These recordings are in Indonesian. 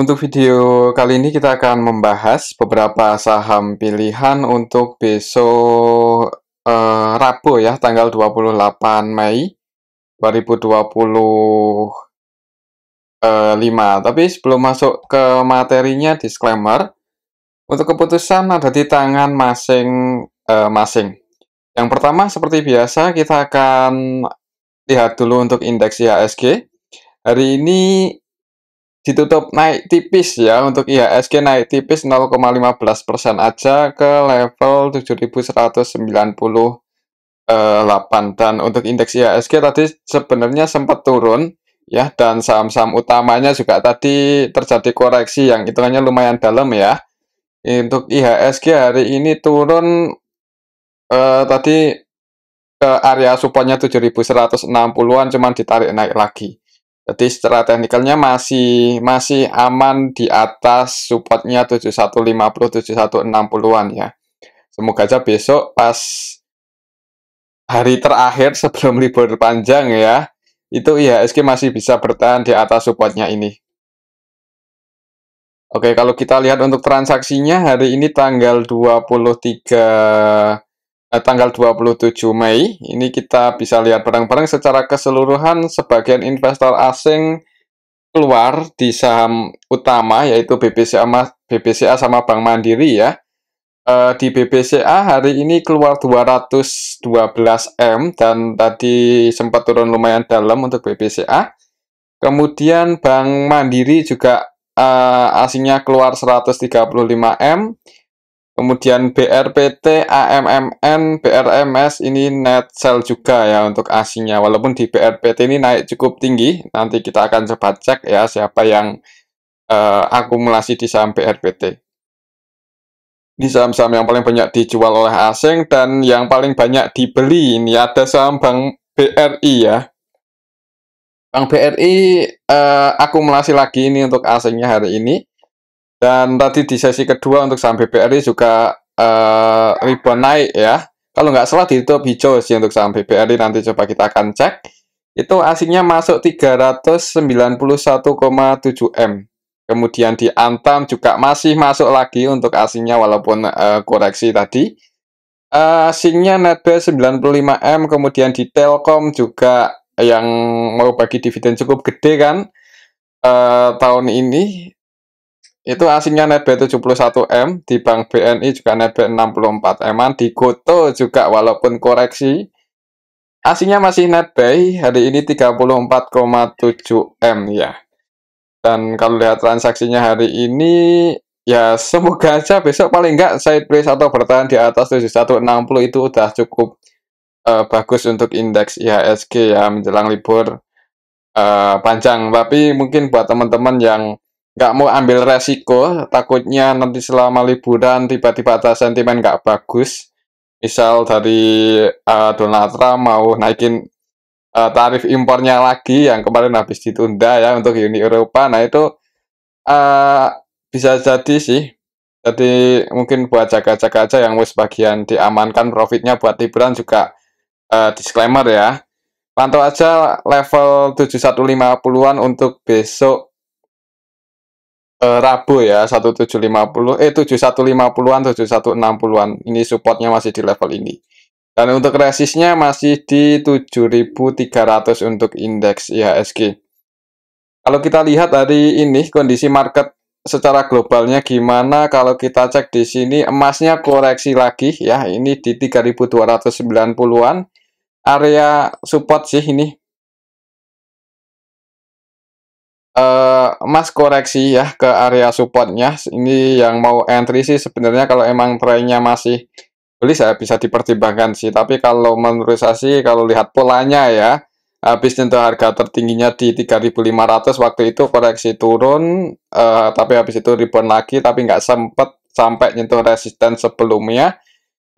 Untuk video kali ini kita akan membahas beberapa saham pilihan untuk besok Rabu ya, tanggal 28 Mei 2025. Tapi sebelum masuk ke materinya, disclaimer, untuk keputusan ada di tangan masing-masing. Yang pertama, seperti biasa, kita akan lihat dulu untuk indeks IHSG. Hari ini ditutup naik tipis ya, untuk IHSG naik tipis 0,15% aja ke level 7.198, dan untuk indeks IHSG tadi sebenarnya sempat turun ya, dan saham-saham utamanya juga tadi terjadi koreksi yang hitungannya lumayan dalam ya. Untuk IHSG hari ini turun tadi ke area supportnya 7.160-an, cuman ditarik naik lagi. Jadi secara teknikalnya masih aman di atas supportnya 7150, 7160-an ya. Semoga aja besok pas hari terakhir sebelum libur panjang ya, itu IHSG masih bisa bertahan di atas supportnya ini. Oke, kalau kita lihat untuk transaksinya hari ini tanggal 27 Mei, ini kita bisa lihat bareng-bareng secara keseluruhan sebagian investor asing keluar di saham utama yaitu BBCA sama Bank Mandiri ya. Di BBCA hari ini keluar 212 M dan tadi sempat turun lumayan dalam untuk BBCA. Kemudian Bank Mandiri juga asingnya keluar 135 M. Kemudian BRPT, AMMN, BRMS ini net sell juga ya untuk asingnya. Walaupun di BRPT ini naik cukup tinggi, nanti kita akan coba cek ya siapa yang akumulasi di saham BRPT. Ini saham-saham yang paling banyak dijual oleh asing dan yang paling banyak dibeli ini ada saham Bank BRI ya. Bank BRI akumulasi lagi ini untuk asingnya hari ini. Dan tadi di sesi kedua untuk saham BBRI juga rebound naik ya. Kalau nggak salah ditutup hijau sih untuk saham BBRI, nanti coba kita akan cek. Itu asingnya masuk 391,7 M. Kemudian di Antam juga masih masuk lagi untuk asingnya walaupun koreksi tadi. Asingnya netbe 95 M. Kemudian di Telkom juga yang mau bagi dividen cukup gede kan tahun ini. Itu asingnya netbuy 71 M, di Bank BNI juga netbuy 64 M, di Goto juga walaupun koreksi, asingnya masih netbuy hari ini 34,7 M ya. Dan kalau lihat transaksinya hari ini, ya semoga aja besok paling enggak sideways atau bertahan di atas 7160 itu udah cukup bagus untuk indeks IHSG ya menjelang libur panjang. Tapi mungkin buat teman-teman yang nggak mau ambil resiko, takutnya nanti selama liburan tiba-tiba ada sentimen nggak bagus, misal dari Donald Trump mau naikin tarif impornya lagi yang kemarin habis ditunda ya untuk Uni Eropa. Nah itu bisa jadi sih, jadi mungkin buat jaga-jaga aja yang wis bagian diamankan profitnya buat liburan juga. Disclaimer ya, pantau aja level 7150-an untuk besok Rabu ya, 7150-an, 7160-an. Ini supportnya masih di level ini. Dan untuk resistnya masih di 7.300 untuk indeks IHSG. Kalau kita lihat hari ini kondisi market secara globalnya gimana? Kalau kita cek di sini emasnya koreksi lagi ya, ini di 3.290-an. Area support sih ini. Emas koreksi ya ke area supportnya. Ini yang mau entry sih sebenarnya kalau emang trennya masih beli saya bisa dipertimbangkan sih. Tapi kalau menurut saya sih kalau lihat polanya ya, habis nyentuh harga tertingginya di 3.500 waktu itu koreksi turun, tapi habis itu rebound lagi tapi nggak sempet sampai nyentuh resisten sebelumnya.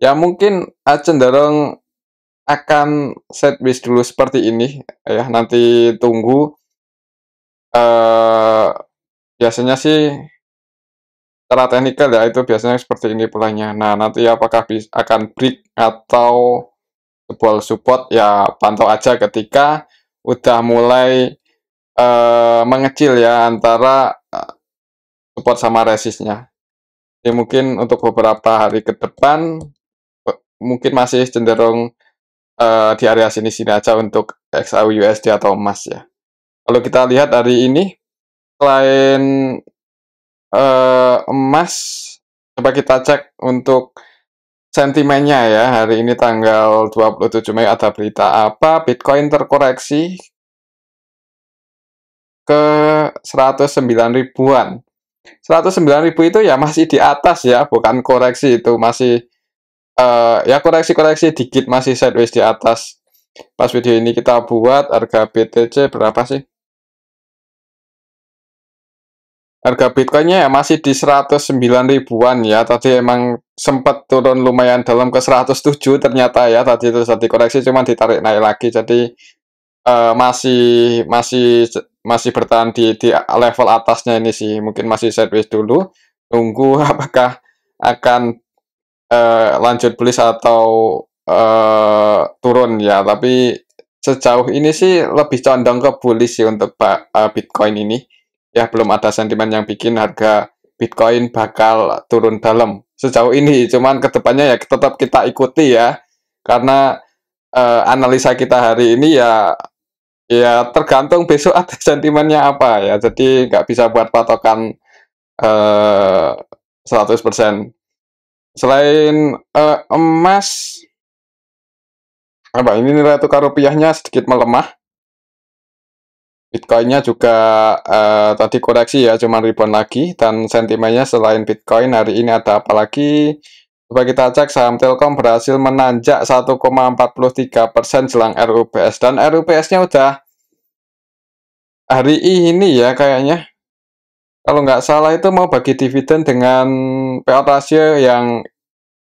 Ya mungkin cenderung akan sideways dulu seperti ini ya, nanti tunggu. Biasanya sih secara teknikal ya itu biasanya seperti ini polanya. Nah nanti apakah akan break atau sebuah support ya pantau aja ketika udah mulai mengecil ya antara support sama resistnya. Ya mungkin untuk beberapa hari ke depan mungkin masih cenderung di area sini-sini aja untuk XAUUSD atau emas ya. Kalau kita lihat hari ini selain emas, coba kita cek untuk sentimennya ya. Hari ini tanggal 27 Mei ada berita apa? Bitcoin terkoreksi ke 109 ribuan. 109 ribu itu ya masih di atas ya, bukan koreksi, itu masih ya koreksi-koreksi dikit, masih sideways di atas. Pas video ini kita buat, harga BTC berapa sih? Harga Bitcoinnya ya masih di 109 ribuan ya. Tadi emang sempat turun lumayan dalam ke 107 ternyata ya. Tadi itu tadi koreksi cuma ditarik naik lagi. Jadi masih masih masih bertahan di level atasnya ini sih. Mungkin masih sideways dulu. Tunggu apakah akan lanjut bullish atau turun ya. Tapi sejauh ini sih lebih condong ke bullish sih untuk Bitcoin ini. Ya belum ada sentimen yang bikin harga Bitcoin bakal turun dalam sejauh ini. Cuman kedepannya ya tetap kita ikuti ya. Karena analisa kita hari ini ya tergantung besok ada sentimennya apa ya. Jadi nggak bisa buat patokan 100%. Selain emas, apa ini nilai tukar rupiahnya sedikit melemah. Bitcoinnya juga tadi koreksi ya, cuma ribuan lagi. Dan sentimennya selain Bitcoin hari ini ada apa lagi? Coba kita cek, saham Telkom berhasil menanjak 1,43% jelang RUPS. Dan RUPS-nya udah hari ini ya kayaknya. Kalau nggak salah itu mau bagi dividen dengan payout ratio yang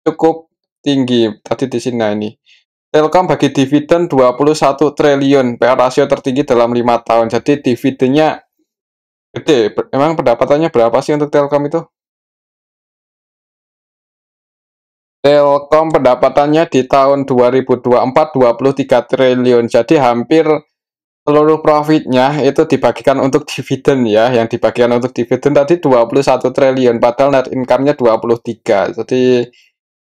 cukup tinggi. Tadi di sini nah ini. Telkom bagi dividen 21 triliun, payout rasio tertinggi dalam 5 tahun. Jadi dividennya gede. Emang pendapatannya berapa sih untuk Telkom itu? Telkom pendapatannya di tahun 2024 23 triliun. Jadi hampir seluruh profitnya itu dibagikan untuk dividen ya. Yang dibagikan untuk dividen tadi 21 triliun, padahal net income-nya 23. Jadi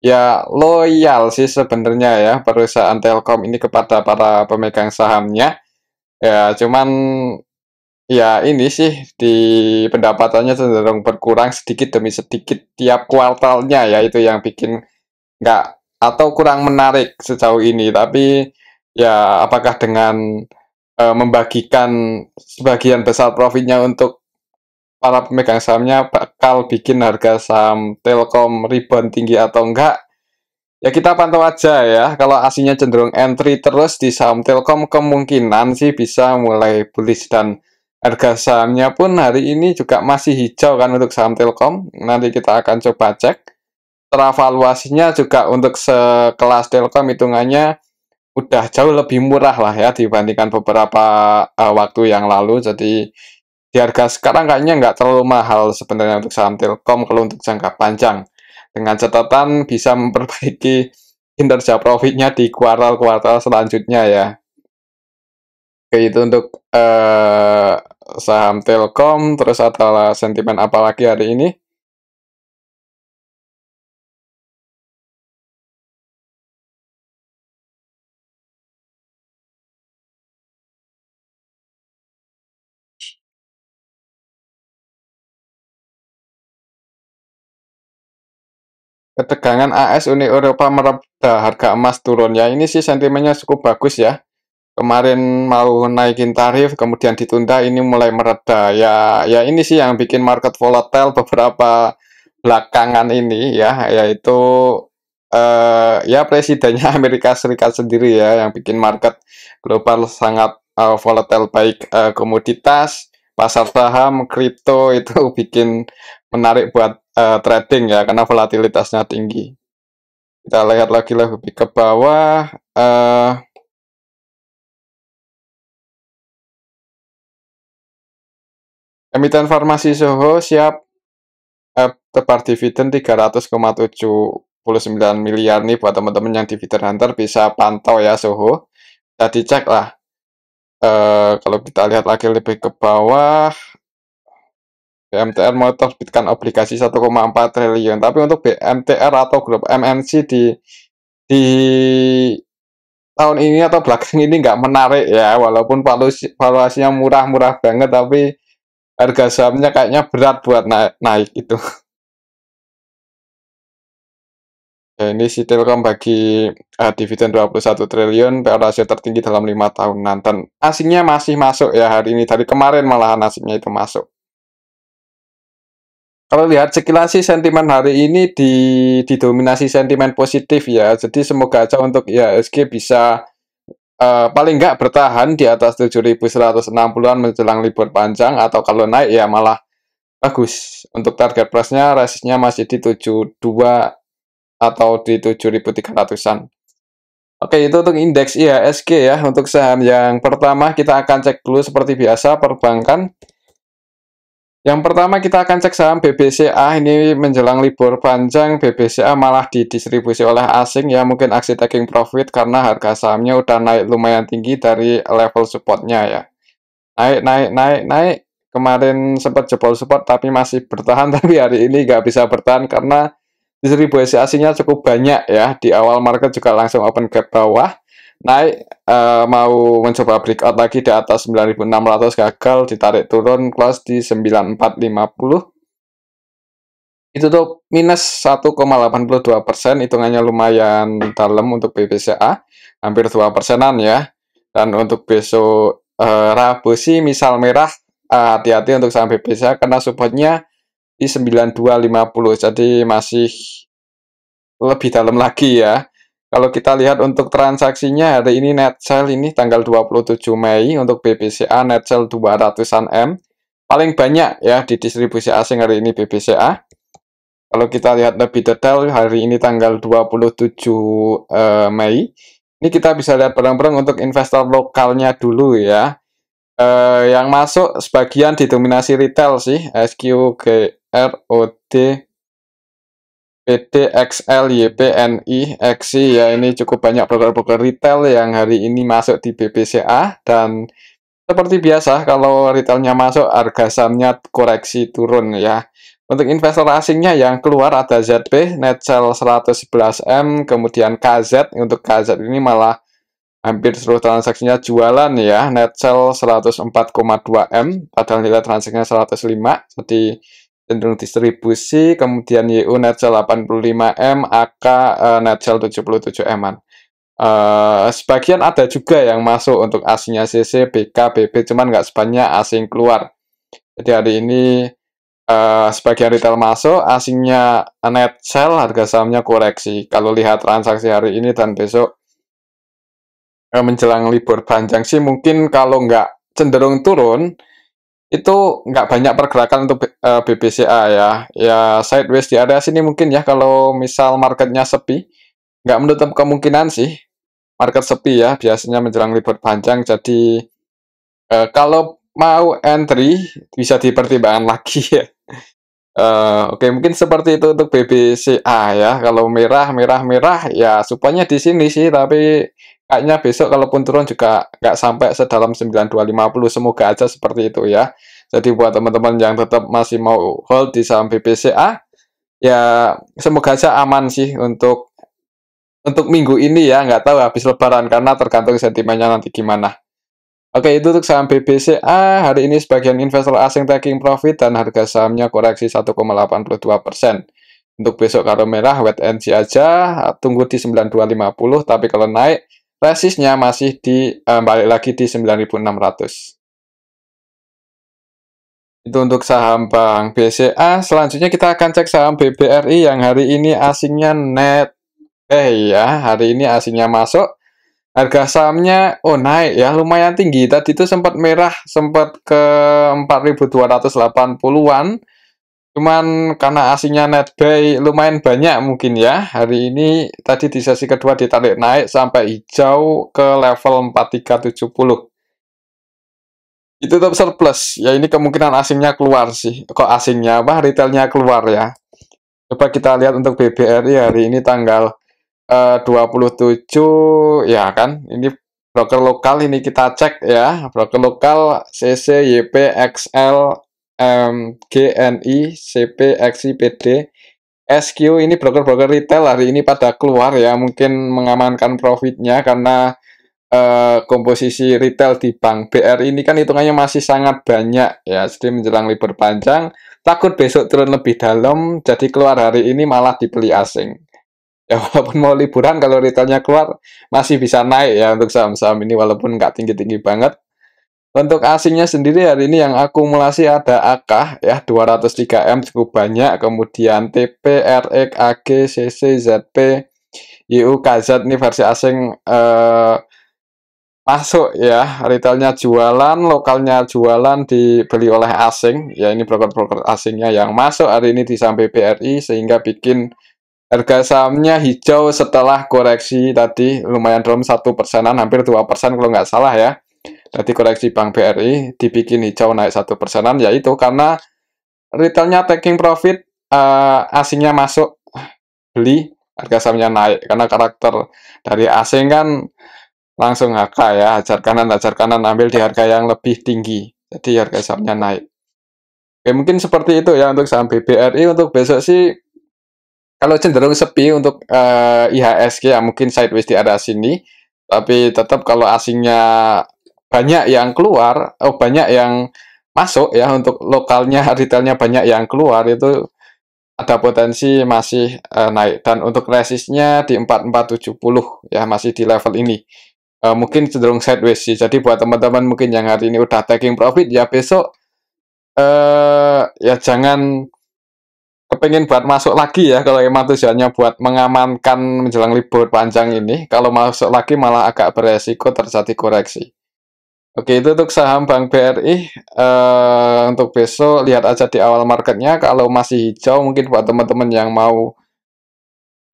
ya loyal sih sebenarnya ya perusahaan Telkom ini kepada para pemegang sahamnya. Ya cuman ya ini sih di pendapatannya cenderung berkurang sedikit demi sedikit tiap kuartalnya ya, itu yang bikin nggak atau kurang menarik sejauh ini. Tapi ya apakah dengan membagikan sebagian besar profitnya untuk para pemegang sahamnya bakal bikin harga saham Telkom rebound tinggi atau enggak? Ya kita pantau aja ya. Kalau aslinya cenderung entry terus di saham Telkom, kemungkinan sih bisa mulai bullish. Dan harga sahamnya pun hari ini juga masih hijau kan untuk saham Telkom. Nanti kita akan coba cek. Teravaluasinya juga untuk sekelas Telkom hitungannya udah jauh lebih murah lah ya dibandingkan beberapa waktu yang lalu. Jadi di harga sekarang kayaknya nggak terlalu mahal sebenarnya untuk saham Telkom kalau untuk jangka panjang. Dengan catatan bisa memperbaiki kinerja profitnya di kuartal-kuartal selanjutnya ya. Oke, itu untuk saham Telkom. Terus ada sentimen apa lagi hari ini? Ketegangan AS Uni Eropa mereda, harga emas turun. Ya ini sih sentimennya cukup bagus ya. Kemarin mau naikin tarif, kemudian ditunda, ini mulai mereda. Ya ini sih yang bikin market volatile beberapa belakangan ini ya, yaitu ya presidennya Amerika Serikat sendiri ya yang bikin market global sangat volatile, baik komoditas, pasar saham, kripto itu bikin menarik buat trading ya karena volatilitasnya tinggi. Kita lihat lagi lebih ke bawah. Emiten farmasi Soho siap tebar dividen 300,79 miliar nih buat teman-teman yang dividen hunter bisa pantau ya Soho. Jadi cek lah. Kalau kita lihat lagi lebih ke bawah, BMTR mau terbitkan obligasi 1,4 triliun. Tapi untuk BMTR atau grup MNC di tahun ini atau belakang ini nggak menarik ya, walaupun valuasinya murah-murah banget, tapi harga sahamnya kayaknya berat buat naik itu. Ya, ini si Telkom bagi dividen 21 triliun, PE rasio tertinggi dalam 5 tahunan, dan asingnya masih masuk ya hari ini, dari kemarin malahan asingnya itu masuk. Kalau lihat sekilas sih sentimen hari ini didominasi sentimen positif ya, jadi semoga aja untuk IHSG bisa paling nggak bertahan di atas 7.160-an menjelang libur panjang, atau kalau naik ya malah bagus. Untuk target price-nya, resistnya masih di 72 atau di 7.300-an. Oke, itu untuk indeks IHSG ya. Untuk saham yang pertama kita akan cek dulu seperti biasa perbankan. Yang pertama kita akan cek saham BBCA. Ini menjelang libur panjang, BBCA malah didistribusi oleh asing ya. Mungkin aksi taking profit karena harga sahamnya udah naik lumayan tinggi dari level supportnya ya. Naik. Kemarin sempat jebol support tapi masih bertahan, tapi hari ini nggak bisa bertahan karena distribusi asingnya cukup banyak ya. Di awal market juga langsung open gap bawah, naik, mau mencoba breakout lagi di atas 9.600, gagal, ditarik turun, close di 9450. Itu tuh minus 1,82%, hitungannya lumayan dalam untuk BBCA, hampir 2%-an ya. Dan untuk besok Rabu sih misal merah, hati-hati untuk saham BBCA karena supportnya di 9250, jadi masih lebih dalam lagi ya. Kalau kita lihat untuk transaksinya hari ini net sell ini tanggal 27 Mei untuk BBCA net sell 200-an M. Paling banyak ya di distribusi asing hari ini BBCA. Kalau kita lihat lebih detail hari ini tanggal 27 Mei. Ini kita bisa lihat bareng-bareng untuk investor lokalnya dulu ya. Yang masuk sebagian didominasi retail sih, SQGR, OD, PT, XL, YPNI, XI ya, ini cukup banyak broker-broker retail yang hari ini masuk di BBCA, dan seperti biasa kalau retailnya masuk harga sahamnya koreksi turun ya. Untuk investor asingnya yang keluar ada ZB net sell 111M, kemudian KZ. Untuk KZ ini malah hampir seluruh transaksinya jualan ya, net sell 104,2M, padahal nilai transaksinya 105, jadi cenderung distribusi. Kemudian YU net sell 85M, AK net sell 77M-an. Sebagian ada juga yang masuk untuk asingnya CC, BK, BB, cuman nggak sebanyak asing keluar. Jadi hari ini sebagian retail masuk, asingnya net sell, harga sahamnya koreksi. Kalau lihat transaksi hari ini dan besok menjelang libur panjang sih mungkin kalau nggak cenderung turun, itu nggak banyak pergerakan untuk BBCA ya. Ya sideways di area sini mungkin ya kalau misal marketnya sepi. Nggak menutup kemungkinan sih market sepi ya, biasanya menjelang libur panjang. Jadi kalau mau entry bisa dipertimbangkan lagi ya. Oke, mungkin seperti itu untuk BBCA ya. Kalau merah ya supaya di sini sih, tapi kayaknya besok kalaupun turun juga nggak sampai sedalam 9250. Semoga aja seperti itu ya. Jadi buat teman-teman yang tetap masih mau hold di saham BBCA, ya semoga aja aman sih untuk minggu ini ya. Nggak tahu habis lebaran karena tergantung sentimennya nanti gimana. Oke, itu untuk saham BBCA. Hari ini sebagian investor asing taking profit dan harga sahamnya koreksi 1,82%. Untuk besok kalau merah, wait and see aja, tunggu di 9250, tapi kalau naik, resistnya masih balik lagi di 9600. Itu untuk saham Bank BCA. Selanjutnya kita akan cek saham BBRI yang hari ini asingnya net ya. Hari ini asingnya masuk. Harga sahamnya naik ya, lumayan tinggi. Tadi itu sempat merah, sempat ke 4.280-an. Cuman karena asingnya net buy lumayan banyak mungkin ya. Hari ini tadi di sesi kedua ditarik naik sampai hijau ke level 4370. Itu tetap surplus. Ya ini kemungkinan asingnya keluar sih. Kok asingnya apa? Retailnya keluar ya. Coba kita lihat untuk BBRI hari ini tanggal 27 ya kan, ini broker lokal, ini kita cek ya, broker lokal CC, YP, XL, GNI, CP, XI, PD, SQ ini broker-broker retail hari ini pada keluar ya, mungkin mengamankan profitnya karena komposisi retail di Bank BRI ini kan hitungannya masih sangat banyak ya, jadi menjelang libur panjang takut besok turun lebih dalam, jadi keluar hari ini malah dibeli asing. Ya walaupun mau liburan kalau retailnya keluar masih bisa naik ya untuk saham-saham ini walaupun nggak tinggi-tinggi banget. Untuk asingnya sendiri hari ini yang akumulasi ada AK ya 203M cukup banyak, kemudian TP, RX, AG, CC, ZP, YU, KZ ini versi asing masuk ya, retailnya jualan, lokalnya jualan dibeli oleh asing. Ya ini broker-broker asingnya yang masuk hari ini di saham BRI sehingga bikin harga sahamnya hijau setelah koreksi tadi lumayan dalam 1%-an, hampir 2% kalau nggak salah ya. Tadi koreksi Bank BRI dibikin hijau naik 1%-an, yaitu karena retailnya taking profit, asingnya masuk beli, harga sahamnya naik karena karakter dari asing kan langsung HK ya, hajar kanan ambil di harga yang lebih tinggi, jadi harga sahamnya naik. Oke, mungkin seperti itu ya untuk saham BBRI. Untuk besok sih kalau cenderung sepi untuk IHSG ya, mungkin sideways di area sini, tapi tetap kalau asingnya banyak yang keluar, banyak yang masuk ya, untuk lokalnya retailnya banyak yang keluar, itu ada potensi masih naik. Dan untuk resistnya di 4470 ya, masih di level ini. Mungkin cenderung sideways sih. Jadi buat teman-teman mungkin yang hari ini udah taking profit ya, besok ya jangan kepengen buat masuk lagi ya, kalau emang tujuannya buat mengamankan menjelang libur panjang ini. Kalau masuk lagi malah agak beresiko terjadi koreksi. Oke, itu untuk saham Bank BRI. Untuk besok lihat aja di awal marketnya, kalau masih hijau mungkin buat teman-teman yang mau,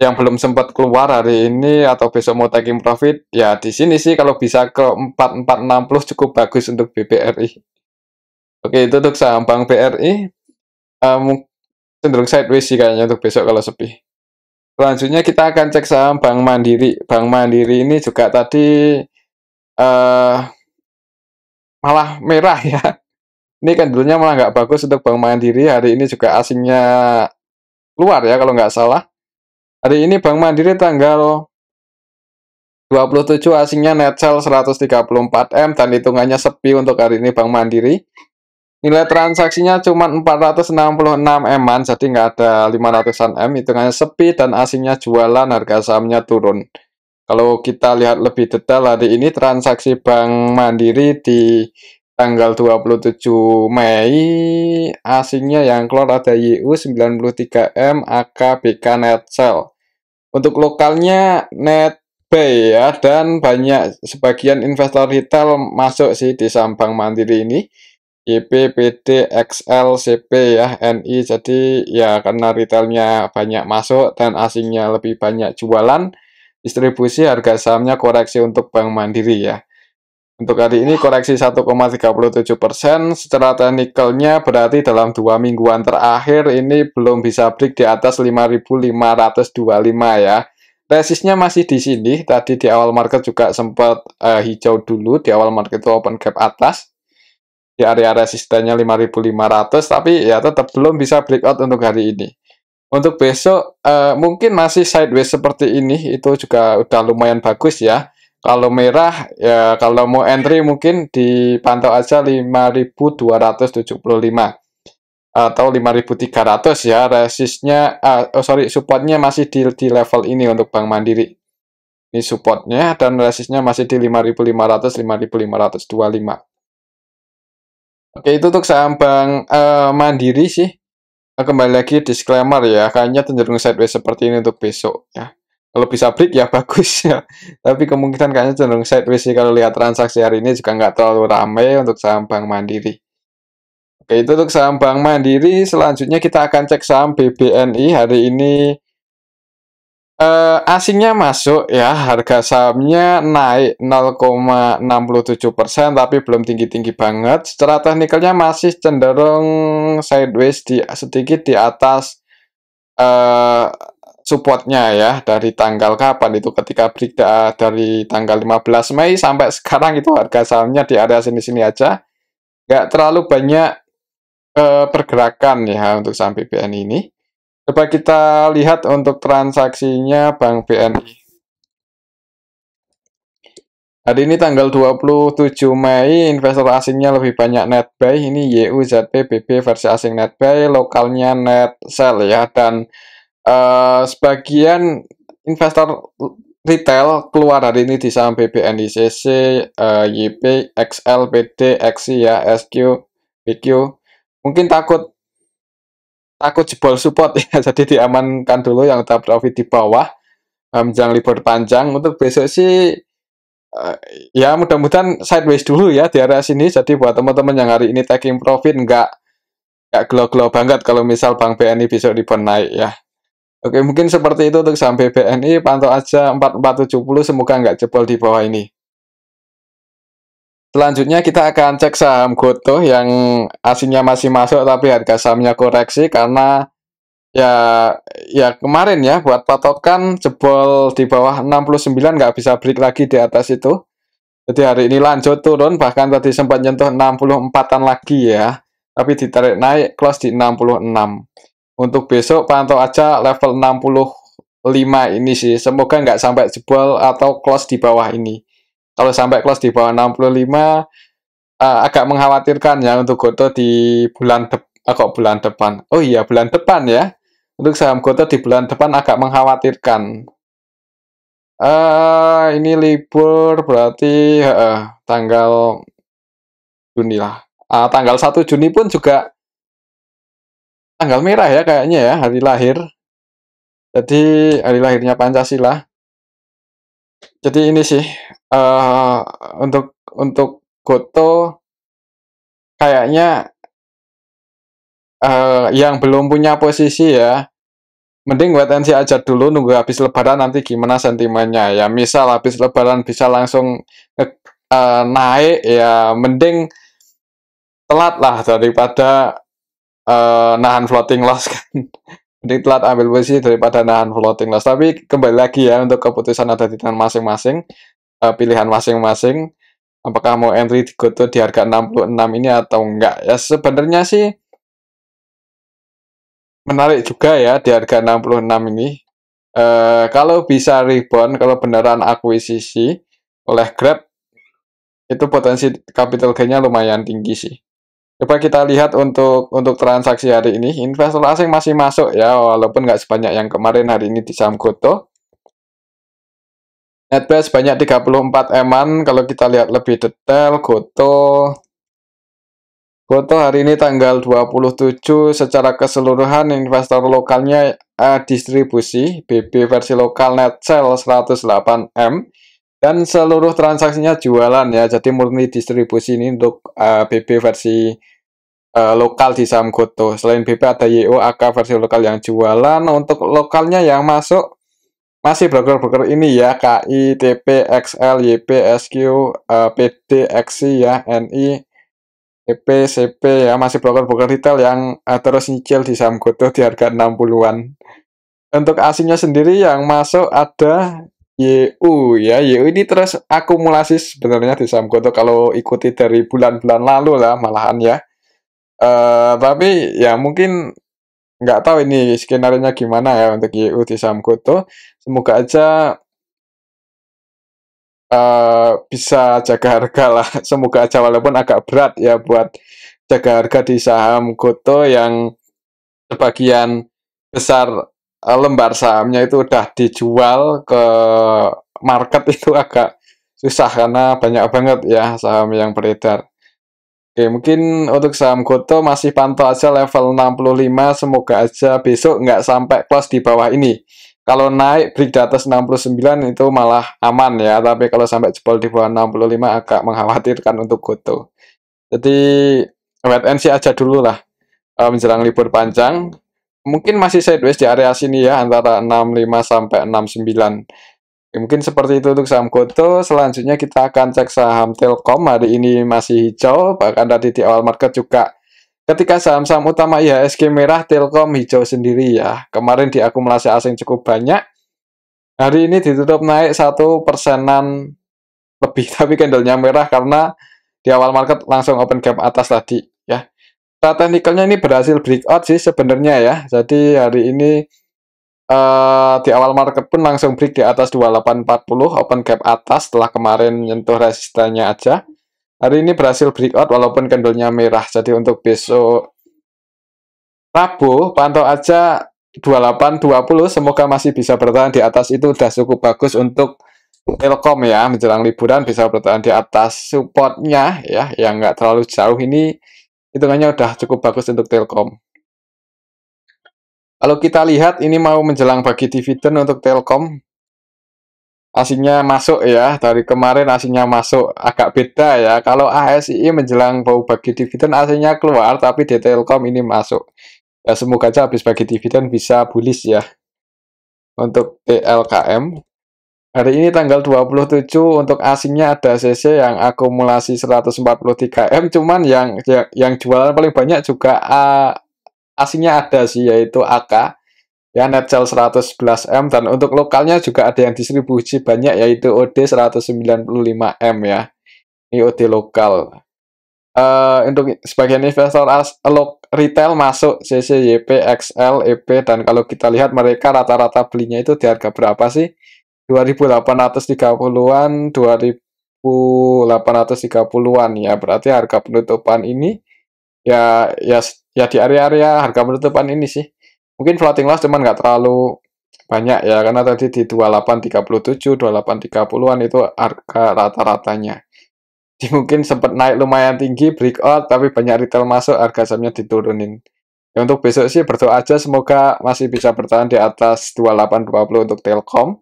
yang belum sempat keluar hari ini atau besok mau taking profit ya, di sini sih kalau bisa ke 4460 cukup bagus untuk BBRI. Oke, itu untuk saham Bank BRI. Cenderung sideways sih kayaknya untuk besok kalau sepi. Selanjutnya kita akan cek saham Bank Mandiri. Bank Mandiri ini juga tadi malah merah ya. Ini kan dulunya malah nggak bagus untuk Bank Mandiri. Hari ini juga asingnya keluar ya kalau nggak salah. Hari ini Bank Mandiri tanggal 27 asingnya net sell 134M dan hitungannya sepi untuk hari ini Bank Mandiri. Nilai transaksinya cuma 466 M-an, jadi nggak ada 500-an M, hitungannya sepi dan asingnya jualan, harga sahamnya turun. Kalau kita lihat lebih detail hari ini transaksi Bank Mandiri di tanggal 27 Mei, asingnya yang keluar ada YU 93M, AK, BK, net sell. Untuk lokalnya net buy ya, dan banyak sebagian investor retail masuk sih di saham Bank Mandiri ini. YP, PD, XL, CP ya, NI. Jadi ya karena retailnya banyak masuk dan asingnya lebih banyak jualan, distribusi harga sahamnya koreksi untuk Bank Mandiri ya. Untuk hari ini koreksi 1,37%. Secara teknikalnya berarti dalam 2 mingguan terakhir ini belum bisa break di atas 5.525 ya. Resistnya masih di sini. Tadi di awal market juga sempat hijau dulu, di awal market itu open gap atas. Di area resistennya 5.500, tapi ya tetap belum bisa breakout untuk hari ini. Untuk besok mungkin masih sideways seperti ini, itu juga udah lumayan bagus ya. Kalau merah ya, kalau mau entry mungkin dipantau aja 5.275 atau 5.300 ya. Resistnya supportnya masih di level ini untuk Bank Mandiri. Ini supportnya, dan resistnya masih di 5.500, 5.525. Oke, itu untuk saham Bank Mandiri sih. Kembali lagi disclaimer ya, kayaknya cenderung sideways seperti ini untuk besok ya. Kalau bisa break ya bagus ya. Tapi kemungkinan kayaknya cenderung sideways sih kalau lihat transaksi hari ini juga nggak terlalu ramai untuk saham Bank Mandiri. Oke, itu untuk saham Bank Mandiri. Selanjutnya kita akan cek saham BBNI. Hari ini asingnya masuk ya, harga sahamnya naik 0,67%, tapi belum tinggi-tinggi banget. Secara teknikalnya masih cenderung sideways sedikit di atas supportnya ya. Dari tanggal kapan itu, ketika break dari tanggal 15 Mei sampai sekarang itu harga sahamnya di area sini-sini aja. Nggak terlalu banyak pergerakan ya untuk saham BBNI ini. Coba kita lihat untuk transaksinya Bank BNI. Hari ini tanggal 27 Mei, investor asingnya lebih banyak net buy. Ini YU, ZP, BB versi asing net buy, lokalnya net sell ya. Dan sebagian investor retail keluar hari ini di saham BBNI, CC, YP, XL, PD, XI ya, SQ, BQ. Mungkin takut jebol support ya, jadi diamankan dulu yang udah profit di bawah menjelang libur panjang. Untuk besok sih ya mudah-mudahan sideways dulu ya di area sini. Jadi buat teman-teman yang hari ini taking profit nggak gelo-gelo banget kalau misal Bank BNI besok rebound naik ya. Oke, mungkin seperti itu untuk saham BBNI. Pantau aja 4470, semoga nggak jebol di bawah ini. Selanjutnya kita akan cek saham Gotoh yang aslinya masih masuk tapi harga sahamnya koreksi karena ya kemarin ya buat patokan jebol di bawah 69, nggak bisa break lagi di atas itu. Jadi hari ini lanjut turun, bahkan tadi sempat nyentuh 64-an lagi ya. Tapi ditarik naik, close di 66. Untuk besok pantau aja level 65 ini sih. Semoga nggak sampai jebol atau close di bawah ini. Kalau sampai close di bawah 65, agak mengkhawatirkan ya untuk Gotoh di bulan depan. Oh iya, bulan depan ya. Untuk saham Gotoh di bulan depan agak mengkhawatirkan. Ini libur berarti tanggal Juni lah. Tanggal 1 Juni pun juga tanggal merah ya kayaknya ya, hari lahir. Jadi hari lahirnya Pancasila. Jadi ini sih untuk Gotoh kayaknya yang belum punya posisi ya, mending wait and see aja dulu, nunggu habis lebaran nanti gimana sentimennya ya. Misal habis lebaran bisa langsung naik ya, mending telat lah daripada nahan floating loss kan. Mending telat ambil posisi daripada nahan floating loss. Tapi kembali lagi ya, untuk keputusan ada di tangan masing-masing, pilihan masing-masing. Apakah mau entry di Gotoh di harga 66 ini atau enggak ya. Sebenarnya sih menarik juga ya di harga 66 ini. Kalau bisa rebound, kalau beneran akuisisi oleh Grab, itu potensi capital gain-nya lumayan tinggi sih. Coba kita lihat untuk transaksi hari ini, investor asing masih masuk ya, walaupun nggak sebanyak yang kemarin hari ini di saham Gotoh. Net buy sebanyak 34 eman. Kalau kita lihat lebih detail, Gotoh hari ini tanggal 27, secara keseluruhan investor lokalnya distribusi, BB versi lokal net sell 108 M, dan seluruh transaksinya jualan ya, jadi murni distribusi ini untuk BB versi lokal di saham Gotoh. Selain BB ada YO, AK versi lokal yang jualan. Untuk lokalnya yang masuk masih broker-broker ini ya, KI, TP, XL, YP, SQ, PD, XI ya, NI, EP, CP ya, masih broker-broker retail yang terus nyicil di saham Gotoh di harga 60-an. Untuk asingnya sendiri yang masuk ada YU ya, YU ini terus akumulasi sebenarnya di saham Gotoh kalau ikuti dari bulan-bulan lalu lah malahan ya. Tapi ya mungkin nggak tahu ini skenario-nya gimana ya untuk YU di saham Gotoh. Semoga aja bisa jaga harga lah. Semoga aja, walaupun agak berat ya buat jaga harga di saham Gotoh yang sebagian besar lembar sahamnya itu udah dijual ke market, itu agak susah karena banyak banget ya saham yang beredar. Oke, mungkin untuk saham Gotoh masih pantau aja level 65, semoga aja besok nggak sampai close di bawah ini. Kalau naik break di atas 69 itu malah aman ya, tapi kalau sampai jebol di bawah 65 agak mengkhawatirkan untuk Gotoh. Jadi wait and see aja dulu lah menjelang libur panjang. Mungkin masih sideways di area sini ya, antara 65 sampai 69. Mungkin seperti itu untuk saham Gotoh. Selanjutnya kita akan cek saham Telkom. Hari ini masih hijau, bahkan tadi di awal market juga ketika saham-saham utama IHSG merah, Telkom hijau sendiri ya. Kemarin diakumulasi asing cukup banyak. Hari ini ditutup naik 1%-an lebih, tapi candlenya merah karena di awal market langsung open gap atas tadi ya. Secara teknikalnya ini berhasil breakout sih sebenarnya ya. Jadi hari ini di awal market pun langsung break di atas 2840, open gap atas setelah kemarin menyentuh resistannya aja. Hari ini berhasil breakout walaupun candlenya merah. Jadi untuk besok Rabu pantau aja 2820, semoga masih bisa bertahan di atas. Itu udah cukup bagus untuk Telkom ya, menjelang liburan bisa bertahan di atas supportnya ya, yang nggak terlalu jauh. Ini hitungannya udah cukup bagus untuk Telkom. Kalau kita lihat ini mau menjelang bagi dividen untuk Telkom, asingnya masuk ya, dari kemarin asingnya masuk, agak beda ya. Kalau ASI menjelang mau bagi dividen asingnya keluar, tapi di Telkom ini masuk. Ya semoga aja habis bagi dividen bisa bullish ya untuk TLKM. Hari ini tanggal 27 untuk asingnya ada CC yang akumulasi 143 M, cuman yang jualan paling banyak juga asingnya ada sih, yaitu AK ya, net sell 111 M, dan untuk lokalnya juga ada yang distribusi banyak, yaitu OD 195 M ya. Ini OD lokal. Untuk sebagian investor retail masuk CC, YP, XL, EP, dan kalau kita lihat mereka rata-rata belinya itu di harga berapa sih? 2.830-an, 2.830-an ya. Berarti harga penutupan ini ya di area-area harga penutupan ini sih. Mungkin floating loss cuman nggak terlalu banyak ya, karena tadi di 2837, 2830-an itu harga rata-ratanya. Jadi mungkin sempat naik lumayan tinggi, breakout, tapi banyak retail masuk, harga sahamnya diturunin. Ya, untuk besok sih berdoa aja semoga masih bisa bertahan di atas 2820 untuk Telkom.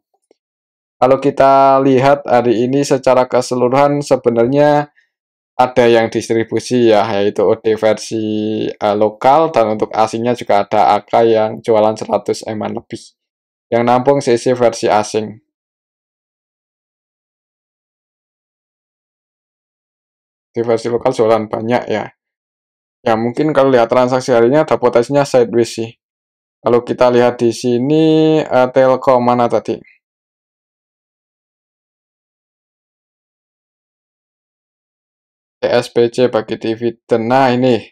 Kalau kita lihat hari ini secara keseluruhan sebenarnya ada yang distribusi ya, yaitu OD versi lokal, dan untuk asingnya juga ada AK yang jualan 100 M-an lebih. Yang nampung CC versi asing. Di versi lokal jualan banyak ya. Ya mungkin kalau lihat transaksi harinya ada potensinya sideways sih. Kalau kita lihat di sini Telkom mana tadi? TSPC bagi dividen. Nah ini.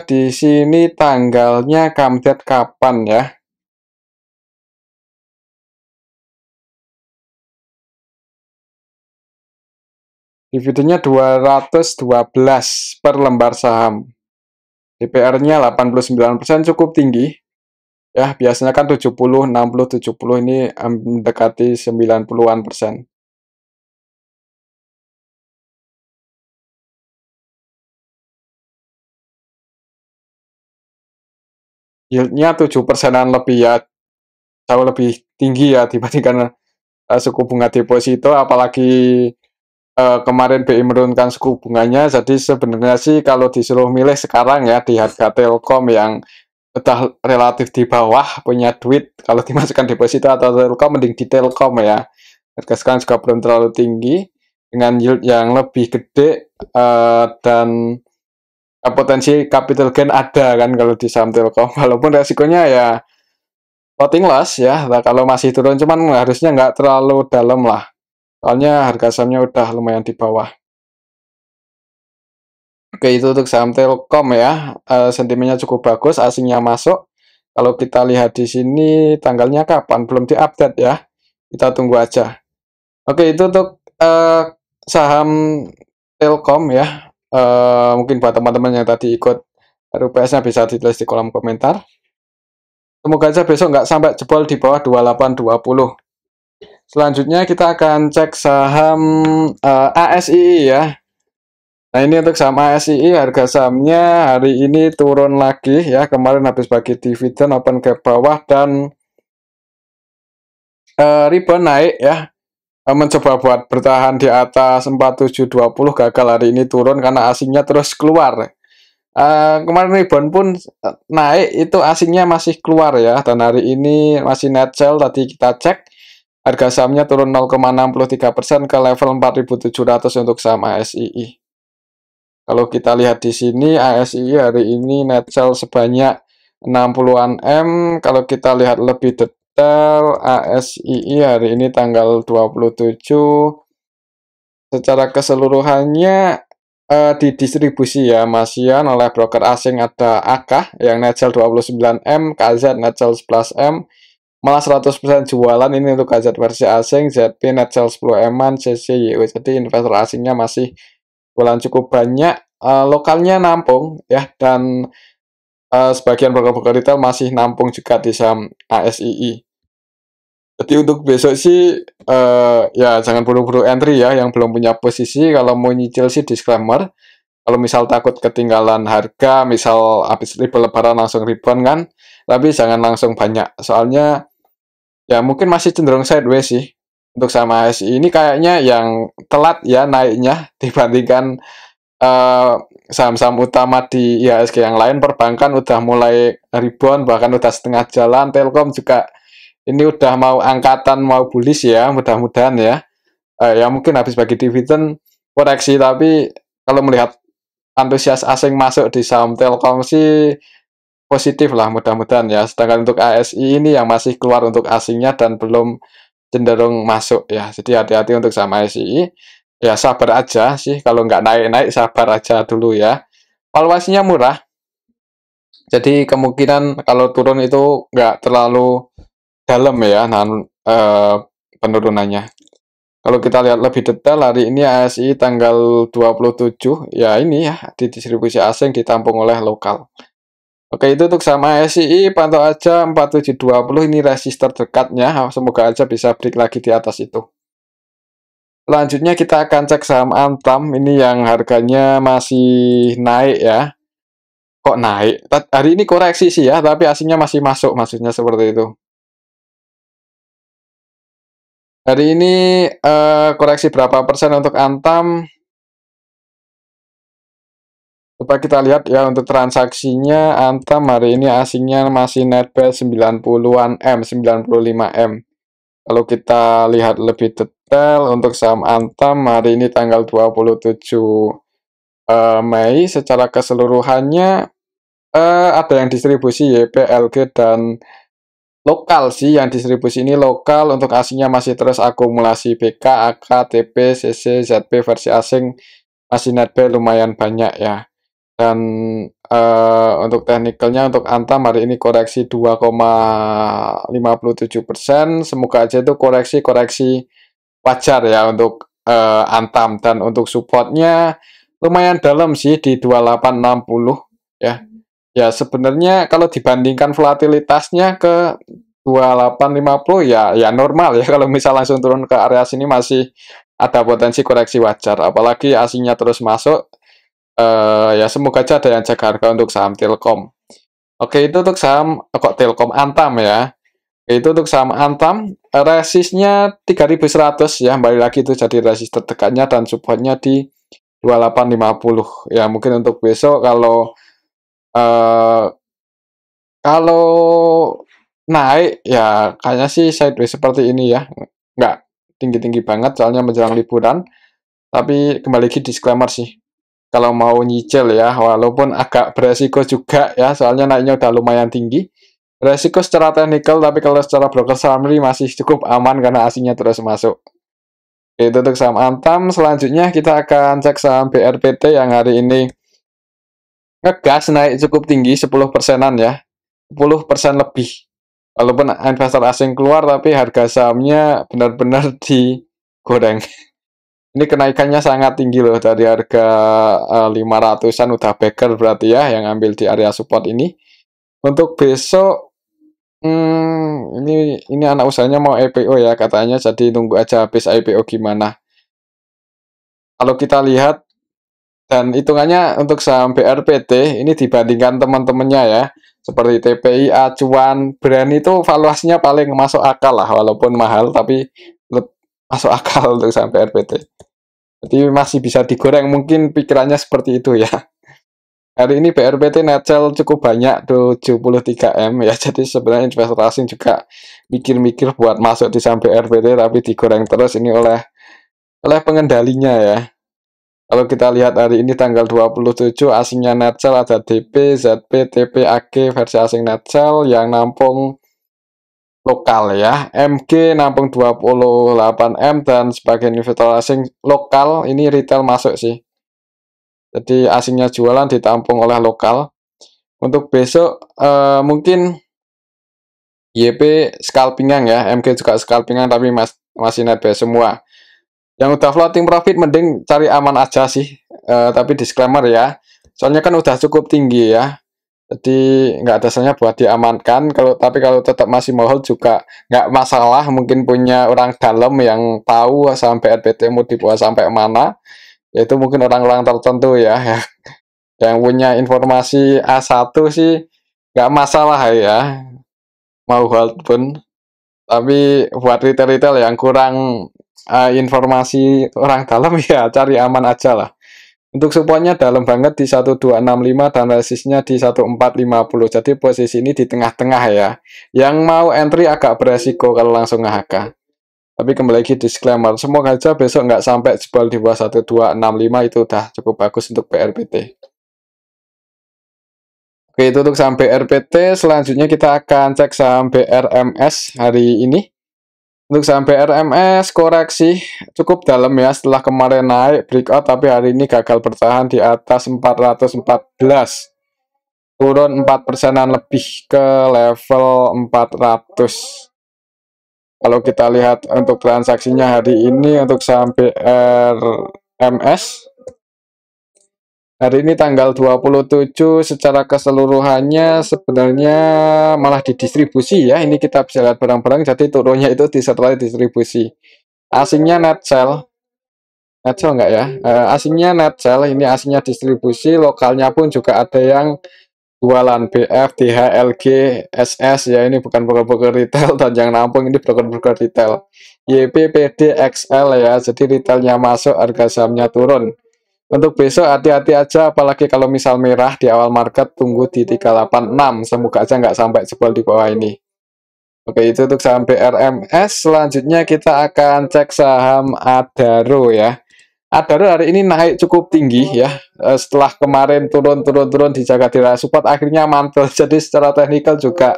Di sini tanggalnya come kapan ya? Dividennya 212 per lembar saham. DPR-nya 89%, cukup tinggi. Ya, biasanya kan 70, 60, 70, ini mendekati 90-an persen. Yield-nya 7%-an lebih ya, jauh lebih tinggi ya dibandingkan suku bunga deposito, apalagi kemarin BI menurunkan suku bunganya. Jadi sebenarnya sih kalau disuruh milih sekarang ya, di harga Telkom yang udah relatif di bawah, punya duit, kalau dimasukkan deposito atau Telkom, mending di Telkom ya. Harga sekarang juga belum terlalu tinggi, dengan yield yang lebih gede, dan potensi capital gain ada kan kalau di saham Telkom, walaupun resikonya ya floating loss ya. Nah, kalau masih turun cuman harusnya nggak terlalu dalam lah, soalnya harga sahamnya udah lumayan di bawah. Oke, itu untuk saham Telkom ya. Sentimennya cukup bagus, asingnya masuk. Kalau kita lihat di sini tanggalnya kapan belum diupdate ya, kita tunggu aja. Oke, itu untuk saham Telkom ya. Mungkin buat teman-teman yang tadi ikut RUPS-nya bisa ditulis di kolom komentar. Semoga aja besok nggak sampai jebol di bawah 2820. Selanjutnya kita akan cek saham ASI ya. Nah ini untuk saham ASI, harga sahamnya hari ini turun lagi ya. Kemarin habis bagi dividen open gap bawah dan rebound naik ya. Mencoba buat bertahan di atas 4720, gagal. Hari ini turun karena asingnya terus keluar. Kemarin rebound pun naik, itu asingnya masih keluar ya, dan hari ini masih net sell. Tadi kita cek harga sahamnya turun 0,63% ke level 4.700 untuk saham ASI. Kalau kita lihat di sini ASI hari ini net sell sebanyak 60-an M. Kalau kita lihat lebih detail ASI hari ini tanggal 27 secara keseluruhannya di distribusi ya, Masian oleh broker asing ada AKA yang net sell 29M, KZ net sell 11M, malah 100% jualan ini untuk KZ versi asing, ZP net sell 10M-an, CC, YU. Jadi investor asingnya masih jualan cukup banyak, lokalnya nampung ya, dan sebagian broker-broker retail masih nampung juga di saham ASII. Jadi untuk besok sih ya jangan buru-buru entry ya, yang belum punya posisi. Kalau mau nyicil sih disclaimer. Kalau misal takut ketinggalan harga, misal habis libur lebaran langsung rebound kan, tapi jangan langsung banyak. Soalnya ya mungkin masih cenderung sideways sih. Untuk sama ASI ini kayaknya yang telat ya naiknya dibandingkan saham-saham utama di IHSG yang lain. Perbankan udah mulai rebound, bahkan udah setengah jalan. Telkom juga ini udah mau angkatan, mau bullish ya, mudah-mudahan ya. Ya mungkin habis bagi dividen koreksi, tapi kalau melihat antusias asing masuk di saham Telkom sih positif lah, mudah-mudahan ya. Sedangkan untuk ASI ini yang masih keluar untuk asingnya dan belum cenderung masuk ya. Jadi hati-hati untuk saham ASI. Ya sabar aja sih, kalau nggak naik-naik sabar aja dulu ya. Valuasinya murah, jadi kemungkinan kalau turun itu nggak terlalu dalam ya, penurunannya. Kalau kita lihat lebih detail, hari ini ASI tanggal 27, ya ini ya, di distribusi asing ditampung oleh lokal. Oke, itu untuk sama ASI, pantau aja 4720, ini resistor dekatnya, semoga aja bisa break lagi di atas itu. Selanjutnya kita akan cek saham Antam, ini yang harganya masih naik ya. Kok naik? Hari ini koreksi sih ya, tapi aslinya masih masuk, maksudnya seperti itu. Hari ini koreksi berapa persen untuk Antam? Coba kita lihat ya untuk transaksinya. Antam hari ini asingnya masih net buy 90-an M, 95M. Kalau kita lihat lebih detail untuk saham Antam hari ini tanggal 27 Mei, secara keseluruhannya ada yang distribusi YP, LG, dan lokal sih. Yang distribusi ini lokal, untuk asingnya masih terus akumulasi BK, AK, TP, CC, ZP versi asing masih net buy lumayan banyak ya. Dan untuk teknikalnya untuk Antam hari ini koreksi 2,57%. Semoga aja itu koreksi wajar ya untuk Antam, dan untuk supportnya lumayan dalam sih di 2860 ya. Ya sebenarnya kalau dibandingkan volatilitasnya ke 2850 ya normal ya. Kalau misal langsung turun ke area sini masih ada potensi koreksi wajar, apalagi asingnya terus masuk. Ya semoga aja ada yang jaga harga untuk saham Telkom. Oke, itu untuk saham kok Telkom, Antam ya. Itu untuk saham Antam, resistnya 3100 ya, kembali lagi itu jadi resist terdekatnya, dan supportnya di 2850 ya. Mungkin untuk besok kalau naik ya kayaknya sih sideways seperti ini ya, nggak tinggi-tinggi banget soalnya menjelang liburan. Tapi kembali lagi disclaimer sih, kalau mau nyicil ya, walaupun agak beresiko juga ya, soalnya naiknya udah lumayan tinggi. Resiko secara teknikal, tapi kalau secara broker summary masih cukup aman karena asingnya terus masuk. Itu untuk saham Antam. Selanjutnya kita akan cek saham BRPT yang hari ini ngegas naik cukup tinggi, 10 persenan ya, 10% lebih. Walaupun investor asing keluar, tapi harga sahamnya benar-benar digoreng. Ini kenaikannya sangat tinggi loh, dari harga 500-an udah backer berarti ya, yang ambil di area support ini. Untuk besok, ini anak usahanya mau IPO ya katanya, jadi tunggu aja habis IPO gimana. Kalau kita lihat dan hitungannya untuk saham BRPT ini dibandingkan teman-temannya ya, seperti TPI, Acuan, Brand, itu valuasinya paling masuk akal lah, walaupun mahal tapi masuk akal untuk saham BRPT. Jadi masih bisa digoreng, mungkin pikirannya seperti itu ya. Hari ini BRPT net sell cukup banyak, 73M ya. Jadi sebenarnya investor asing juga mikir-mikir buat masuk di saham BRPT, tapi digoreng terus ini oleh pengendalinya ya. Kalau kita lihat hari ini tanggal 27, asingnya net sell ada DP, ZP, TP, AG versi asing net sell, yang nampung lokal ya. MG nampung 28M dan sebagai investor asing lokal ini retail masuk sih. Jadi asingnya jualan ditampung oleh lokal. Untuk besok mungkin YP scalpingan ya, MG juga scalpingan tapi masih net buy semua. Yang udah floating profit mending cari aman aja sih. Tapi disclaimer ya, soalnya kan udah cukup tinggi ya. Jadi nggak ada salahnya buat diamankan. Tapi kalau tetap masih mau hold juga nggak masalah. Mungkin punya orang dalam yang tahu sampai RPT mau dibawa sampai mana. Yaitu mungkin orang-orang tertentu ya, yang punya informasi A1 sih nggak masalah ya. Mau hold pun. Tapi buat retail-retail yang kurang informasi orang dalam ya cari aman aja lah. Untuk supportnya dalam banget di 1265 dan resistnya di 1450. Jadi posisi ini di tengah-tengah ya. Yang mau entry agak beresiko kalau langsung nge-HK. Tapi kembali lagi disclaimer, semoga aja besok nggak sampai jebol di bawah 1265, itu udah cukup bagus untuk BRPT. Oke, itu untuk saham BRPT. Selanjutnya kita akan cek saham BRMS hari ini. Untuk saham BRMS koreksi cukup dalam ya setelah kemarin naik breakout, tapi hari ini gagal bertahan di atas 414. Turun 4%-an lebih ke level 400. Kalau kita lihat untuk transaksinya hari ini untuk saham BRMS hari ini tanggal 27 secara keseluruhannya sebenarnya malah didistribusi ya. Ini kita bisa lihat barang-barang, jadi turunnya itu disertai distribusi. Asingnya net sell. Net sell enggak ya? Asingnya net sell, ini asingnya distribusi, lokalnya pun juga ada yang jualan BF, DHLG, SS ya, ini bukan broker-broker retail, dan yang nampung ini broker-broker retail. YP, PD, XL ya, jadi retailnya masuk, harga sahamnya turun. Untuk besok hati-hati aja, apalagi kalau misal merah di awal market, tunggu di 386. Semoga aja nggak sampai jebol di bawah ini. Oke, itu untuk saham BRMS. Selanjutnya kita akan cek saham Adaro ya. Adaro hari ini naik cukup tinggi ya. Setelah kemarin turun dijaga di area support, akhirnya mantul. Jadi secara teknikal juga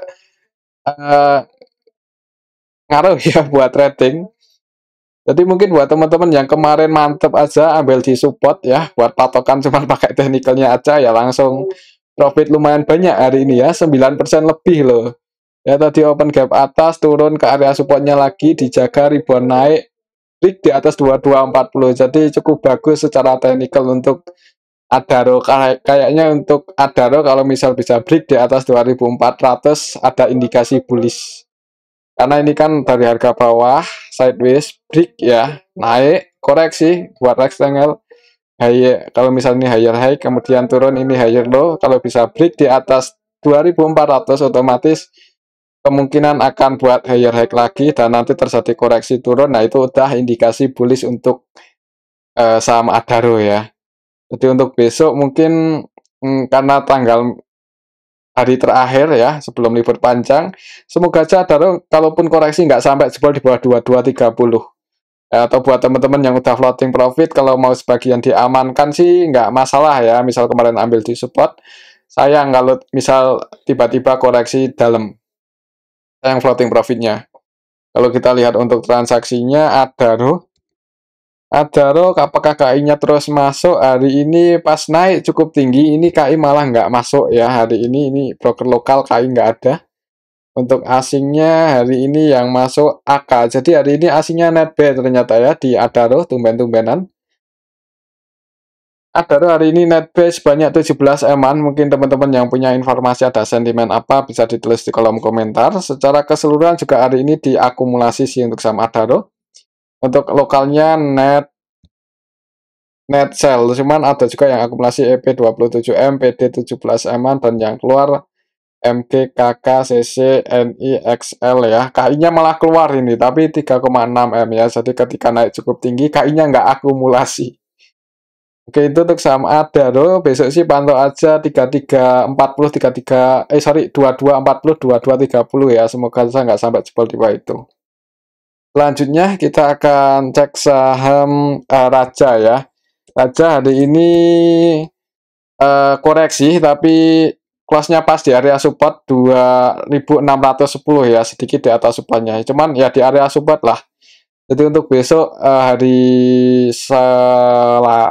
ngaruh ya buat trading. Jadi mungkin buat teman-teman yang kemarin mantep aja ambil di support ya, buat patokan cuma pakai teknikalnya aja ya langsung profit lumayan banyak hari ini ya, 9% lebih loh. Ya tadi open gap atas, turun ke area supportnya lagi, dijaga ribuan naik, break di atas 2240. Jadi cukup bagus secara teknikal untuk Adaro. Kayaknya untuk Adaro kalau misal bisa break di atas 2400 ada indikasi bullish. Karena ini kan dari harga bawah, sideways, break ya, naik, koreksi, buat rectangle, high, kalau misalnya higher high, kemudian turun, ini higher low, kalau bisa break di atas 2400, otomatis kemungkinan akan buat higher high lagi, dan nanti terjadi koreksi turun, nah itu udah indikasi bullish untuk saham Adaro ya. Jadi untuk besok mungkin karena tanggal hari terakhir ya sebelum libur panjang, semoga aja kalaupun koreksi nggak sampai jebol di bawah 2230. Atau buat teman-teman yang udah floating profit, kalau mau sebagian diamankan sih nggak masalah ya, misal kemarin ambil di support, sayang kalau misal tiba-tiba koreksi dalam, sayang floating profitnya. Kalau kita lihat untuk transaksinya Adaro apakah KI-nya terus masuk hari ini? Pas naik cukup tinggi, ini KI malah nggak masuk ya hari ini broker lokal KI nggak ada. Untuk asingnya hari ini yang masuk AK, jadi hari ini asingnya net buy ternyata ya di Adaro, tumben-tumbenan. Adaro hari ini net buy sebanyak 17 eman. Mungkin teman-teman yang punya informasi ada sentimen apa bisa ditulis di kolom komentar. Secara keseluruhan juga hari ini diakumulasi sih untuk saham Adaro. Untuk lokalnya net sell, cuman ada juga yang akumulasi EP 27M, PD 17M, dan yang keluar MG, KK, CC, NI, XL ya. KI-nya malah keluar ini, tapi 3,6M ya. Jadi ketika naik cukup tinggi, KI-nya nggak akumulasi. Oke, itu untuk saham Adaro. Besok sih pantau aja 3340, 2240, 2230 ya. Semoga saya nggak sampai jebol di bawah itu. Selanjutnya kita akan cek saham Raja ya. Raja hari ini koreksi, tapi close-nya pas di area support 2610 ya, sedikit di atas supportnya. Cuman ya di area support lah. Jadi untuk besok hari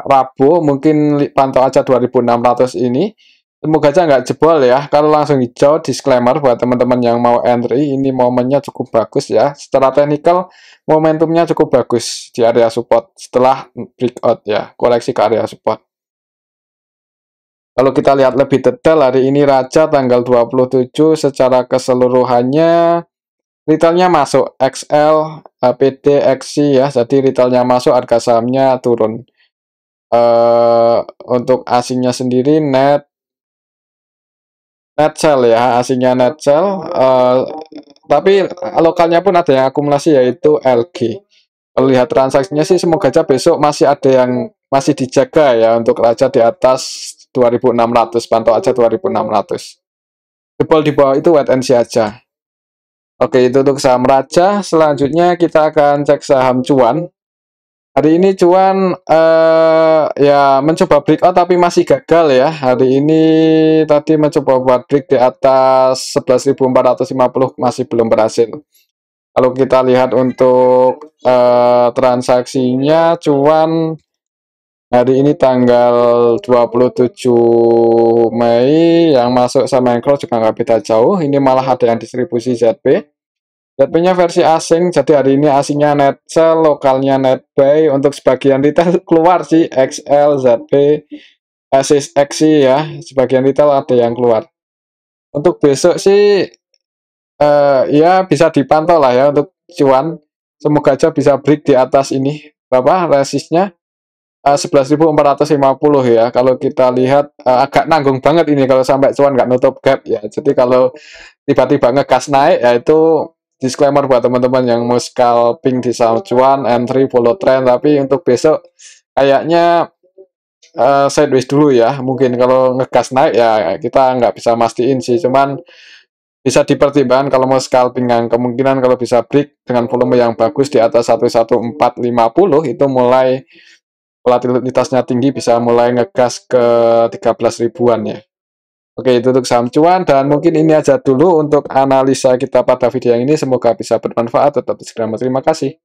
Rabu mungkin pantau aja 2600 ini. Semoga aja nggak jebol ya. Kalau langsung hijau, disclaimer buat teman-teman yang mau entry, ini momennya cukup bagus ya. Secara teknikal, momentumnya cukup bagus di area support setelah breakout ya, koreksi ke area support. Kalau kita lihat lebih detail, hari ini Raja tanggal 27 secara keseluruhannya, retailnya masuk XL, PD, XC ya, jadi retailnya masuk, harga sahamnya turun. Untuk asingnya sendiri net sell ya, asingnya net sell, tapi lokalnya pun ada yang akumulasi yaitu LG. Kalau lihat transaksinya sih semoga aja besok masih ada yang masih dijaga ya untuk Raja di atas 2600, pantau aja 2600. Jebol di bawah itu wait and see aja. Oke, itu untuk saham Raja. Selanjutnya kita akan cek saham Cuan. Hari ini Cuan ya mencoba breakout tapi masih gagal ya. Hari ini tadi mencoba buat break di atas 11.450 masih belum berhasil. Kalau kita lihat untuk transaksinya Cuan hari ini tanggal 27 Mei yang masuk sama yang keluar juga nggak beda jauh. Ini malah ada yang distribusi ZB. ZB-nya versi asing, jadi hari ini asingnya net sell, lokalnya net buy. Untuk sebagian retail keluar sih XL, ZB, XC ya. Sebagian retail ada yang keluar. Untuk besok sih ya bisa dipantau lah ya untuk Cuan. Semoga aja bisa break di atas ini. Berapa resistnya? 11.450 ya. Kalau kita lihat agak nanggung banget ini kalau sampai Cuan nggak nutup gap ya. Jadi kalau tiba-tiba ngegas naik ya itu disclaimer buat teman-teman yang mau scalping di saham Cuan, entry follow trend. Tapi untuk besok kayaknya sideways dulu ya. Mungkin kalau ngegas naik ya kita nggak bisa mastiin sih. Cuman bisa dipertimbangkan kalau mau scalping, yang kemungkinan kalau bisa break dengan volume yang bagus di atas 11450 itu mulai volatilitasnya tinggi, bisa mulai ngegas ke 13 ribuan ya. Oke, itu untuk saham Cuan, dan mungkin ini aja dulu untuk analisa kita pada video yang ini. Semoga bisa bermanfaat. Tetap disclaimer. Terima kasih.